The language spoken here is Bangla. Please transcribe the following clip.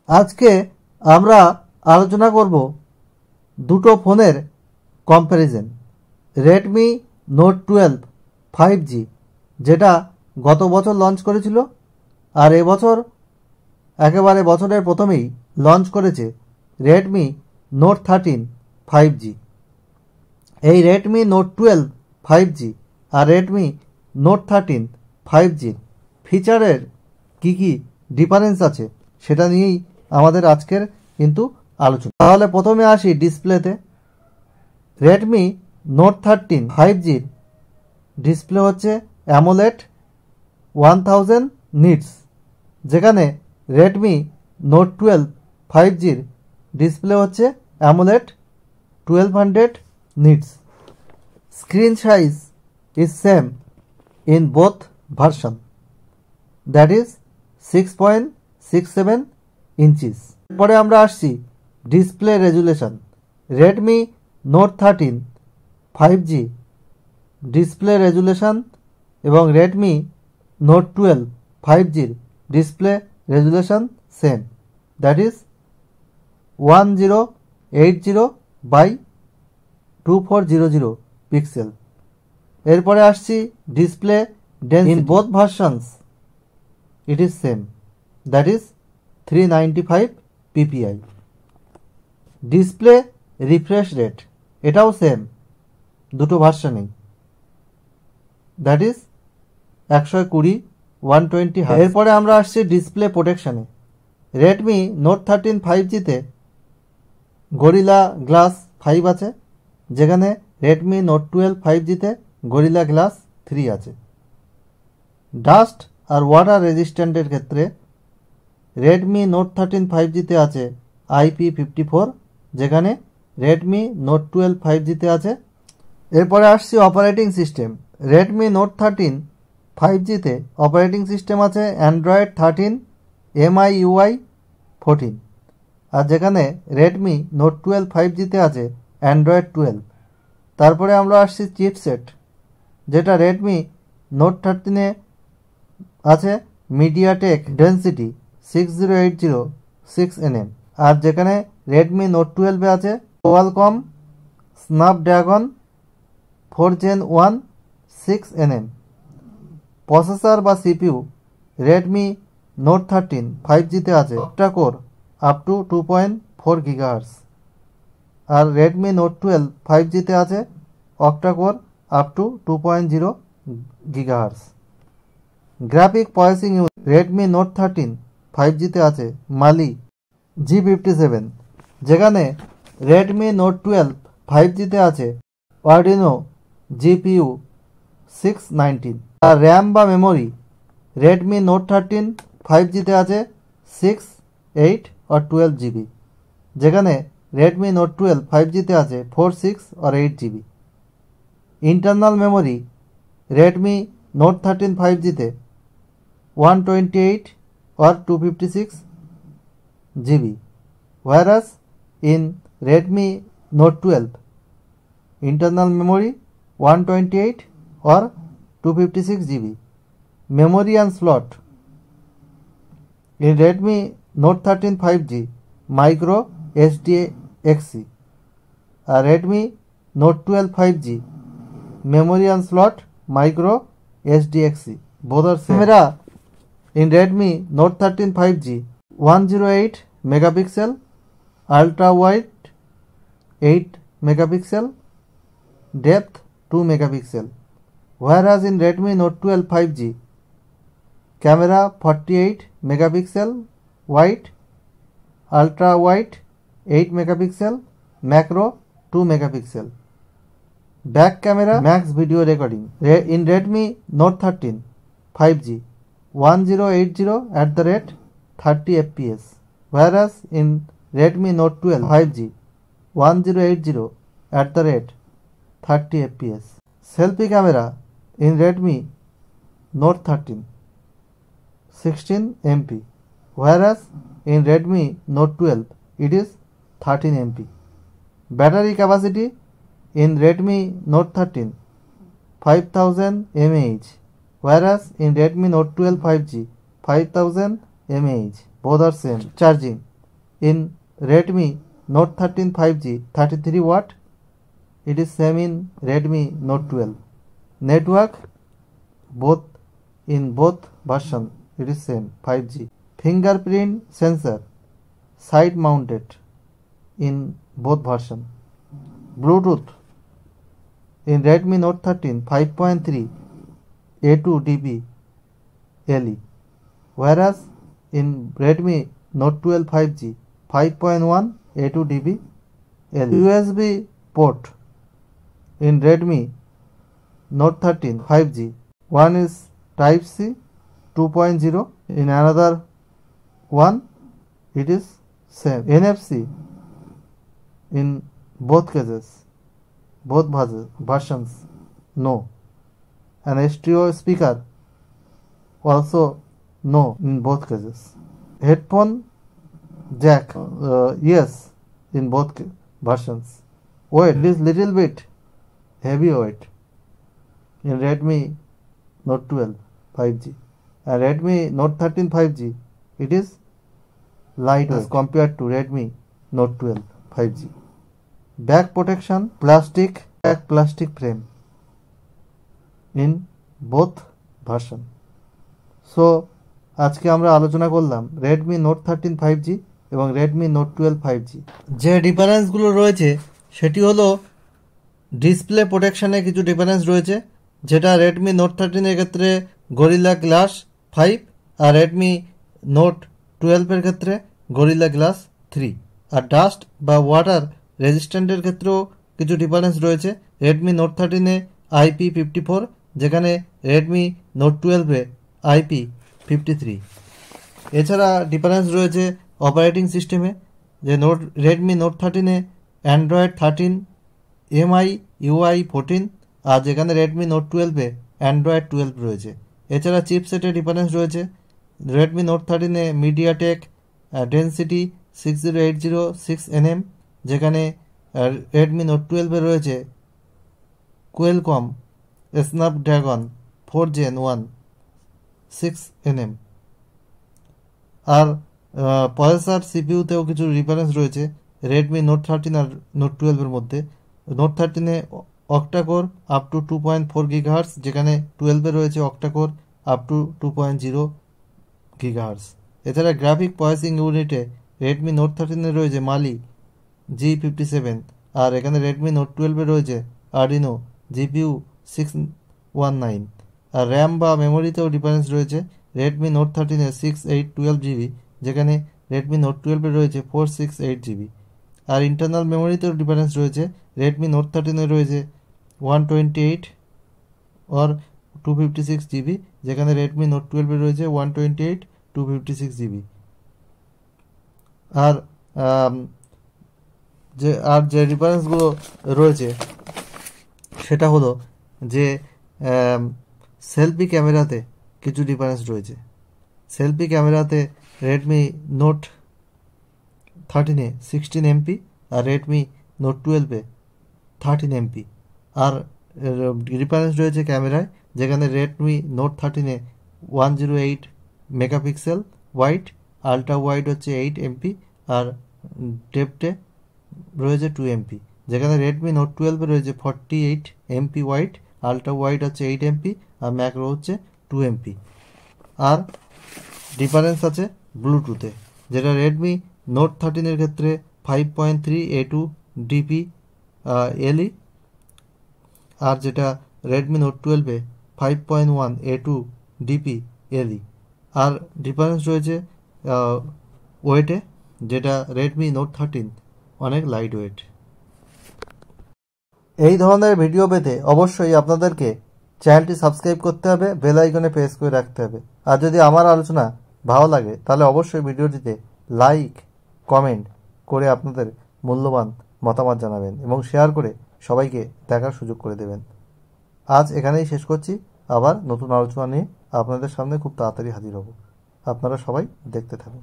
আজকে আমরা আলোচনা করব দুটো ফোনের কম্প্যারিজন। রেডমি নোট 12 5G যেটা গত বছর লঞ্চ করেছিল, আর এবছর একেবারে বছরের প্রথমেই লঞ্চ করেছে রেডমি নোট 13 5G। এই রেডমি নোট 12 5G আর রেডমি নোট 13 5G ফিচারের কি কি ডিফারেন্স আছে সেটা নিয়েই আমাদের আজকের কিন্তু আলোচনা। তাহলে প্রথমে আসি ডিসপ্লেতে। রেডমি নোট 13 5G ডিসপ্লে হচ্ছে অ্যামোলেড 1000 নিটস, যেখানে রেডমি নোট 12 5G ডিসপ্লে হচ্ছে AMOLED 1200 nits. Screen size is same in both version, that is 6.67 inches। পরে আমরা আসছি display resolution. Redmi note 13 5G display resolution এবং Redmi note 12 5G display resolution same, that is 1080 by 2400 pixel. এরপরে আসছি display density. In both versions it is same, that is 395 ppi। Display refresh rate এটাও সেম দুটো ভার্সনেই, দ্যাট ইজ 120 120 হার্জ। এরপরে আমরা আসছি ডিসপ্লে প্রোটেকশনে। রেডমি নোট 13 5Gতে গরিলা গ্লাস 5 আছে, যেখানে রেডমি নোট 12 5Gতে গরিলা গ্লাস 3 আছে। ডাস্ট আর ওয়াটার রেজিস্ট্যান্টের ক্ষেত্রে রেডমি নোট 13 5Gতে আছে IP54, যেখানে রেডমি নোট 12 5Gতে আছে। এরপরে আসছি অপারেটিং সিস্টেম। রেডমি নোট 13 5Gতে অপারেটিং সিস্টেম আছে অ্যান্ড্রয়েড 13 MIUI 14, আর যেখানে রেডমি নোট 12 5Gতে আছে অ্যান্ড্রয়েড 12। তারপরে আমরা আসছি চিপসেট, যেটা রেডমি নোট 13-এ আছে মিডিয়াটেক ডেনসিটি 6080 6nm, আর যেখানে রেডমি নোট 12-এ আছে Qualcomm Snapdragon 4 Gen 1 6nm। Processor বা সিপিইউ রেডমি নোট 13 5Gতে আছে octa core up to 2.4 GHz, আর রেডমি নোট 12 5Gতে আছে octa core up to 2.0 GHz। Graphic processing unit Redmi note 13 5Gতে আছে মালি G57, যেখানে রেডমি নোট 12 5Gতে আছে আরডিনো GPU 619। আর র্যাম বা মেমোরি রেডমি নোট 13 5Gতে আছে 6, 8 और 12 GB, যেখানে রেডমি নোট 12 5Gতে আছে 4, 6 और 8 GB। Internal memory Redmi note 13 5Gতে 128 or 256 GB, whereas in Redmi Note 12 internal memory 128 or 256 GB। Memory and slot in Redmi Note 13 5G micro SDXC, Redmi Note 12 5G memory and slot micro SDXC, both are same। Camera in Redmi Note 13 5G 108 megapixel, ultra wide 8 megapixel, depth 2 megapixel, whereas in Redmi Note 12 5G camera 48 megapixel, wide, ultra wide 8 megapixel, macro 2 megapixel। Back camera max video recording in Redmi Note 13 5G 1080 at the rate 30 fps, whereas in Redmi Note 12 5G 1080 at the rate 30 fps। Selfie camera in Redmi Note 13 16 MP, whereas in Redmi Note 12 it is 13 MP। Battery capacity in Redmi Note 13 5000 mAh, whereas in Redmi Note 12 5G 5000 mAh, both are same। Charging in Redmi Note 13 5G 33 watt. It is same in Redmi Note 12. Network both in both version it is same 5G. Fingerprint sensor side mounted in both version. Bluetooth in Redmi Note 13 5.3 A2 dB LE, whereas in Redmi Note 12 5G 5.1 A2 dB LE. USB port in Redmi Note 13 5G, one is Type C 2.0, in another one it is same. NFC in both cases, both versions no. An stereo speaker also no in both cases. Headphone jack yes in both versions. Weight is little bit heavy weight in Redmi Note 12 5G, and Redmi Note 13 5G it is light as compared to Redmi Note 12 5G. Back protection plastic frame in both version. So আজকে আমরা আলোচনা করলাম Redmi Note 13 5G এবং Redmi Note 12 5G। যে ডিফারেন্সগুলো রয়েছে সেটি হলো ডিসপ্লে প্রোটেকশনে কিছু ডিফারেন্স রয়েছে, যেটা Redmi Note 13 এর ক্ষেত্রে Gorilla Glass 5 আর Redmi Note 12 এর ক্ষেত্রে Gorilla Glass 3। আর ডাস্ট বা ওয়াটার রেজিস্ট্যান্টের ক্ষেত্রেও কিছু ডিফারেন্স রয়েছে। Redmi Note 13 এ IP54, যেখানে Redmi Note 12 এ IP53। এছাড়া ডিফারেন্স রয়েছে অপারেটিং সিস্টেমে, যে Redmi Note 13 এ Android 13 MI UI 14, আর যেখানে Redmi Note 12 এ Android 12 রয়েছে। এছাড়া চিপসেটের ডিফারেন্স রয়েছে। Redmi Note 13 এ MediaTek Dimensity 6080 6nm, যেখানে Redmi Note 12 এ রয়েছে Qualcomm Snapdragon 4 Gen 1 6nm। আর প্রসেসর সিপিইউতেও কিছু ডিফারেন্স রয়েছে Redmi Note 13 আর Note 12 এর মধ্যে। Note 13 A octa-core up to 2.4 GHz, যেখানে 12 এ রয়েছে অক্টাকোর আপ টু 2.0 GHz। এছাড়া গ্রাফিক প্রসেসিং ইউনিটে Redmi Note 13 এ রয়েছে Mali G57, আর এখানে Redmi Note 12 এ রয়েছে Adreno GPU 619। আর র্যাম বা মেমোরিতেও ডিফারেন্স রয়েছে। Redmi Note 13 এ 6812GB, যেখানে Redmi Note 12 এ রয়েছে 468GB। আর ইন্টারনাল মেমোরিতেও ডিফারেন্স রয়েছে। Redmi Note 13 এ রয়েছে 128 or 256GB, যেখানে Redmi Note 12 এ রয়েছে 128 256GB। আর যে ডিফারেন্সগুলো রয়েছে সেটা হলো যে সেলফি ক্যামেরাতে কিছু ডিফারেন্স রয়েছে। সেলফি ক্যামেরাতে Redmi Note 13 এ 16MP আর Redmi Note 12 এ 13MP। আর ডিফারেন্স রয়েছে ক্যামেরায়, যেখানে Redmi Note 13 এ 108 মেগাপিক্সেল ওয়াইড, আলট্রা ওয়াইড হচ্ছে 8MP, আর ডেপথে রয়েছে 2MP। যেখানে Redmi Note 12 এ রয়েছে 48MP ওয়াইড, আলট্রা ওয়াইড হচ্ছে 8MP, আর ম্যাক্রো হচ্ছে 2MP। আর ডিফারেন্স আছে ব্লুটুথে, যেটা Redmi Note 13 এর ক্ষেত্রে 5.3 A2 DP LE, আর যেটা Redmi Note 12 এ 5.1 A2 DP LE। আর ডিফারেন্স রয়েছে ওয়েটে, যেটা Redmi Note 13 অনেক লাইট ওয়েট। এই ধরনের ভিডিও পেতে অবশ্যই আপনাদেরকে চ্যানেলটি সাবস্ক্রাইব করতে হবে, বেল আইকনে প্রেস করে রাখতে হবে। আর যদি আমার আলোচনা ভালো লাগে তাহলে অবশ্যই ভিডিওটিতে লাইক কমেন্ট করে আপনাদের মূল্যবান মতামত জানাবেন এবং শেয়ার করে সবাইকে দেখার সুযোগ করে দেবেন। আজ এখানেই শেষ করছি, আবার নতুন আলোচনা নিয়ে আপনাদের সামনে খুব তাড়াতাড়ি হাজির হব। আপনারা সবাই দেখতে থাকুন।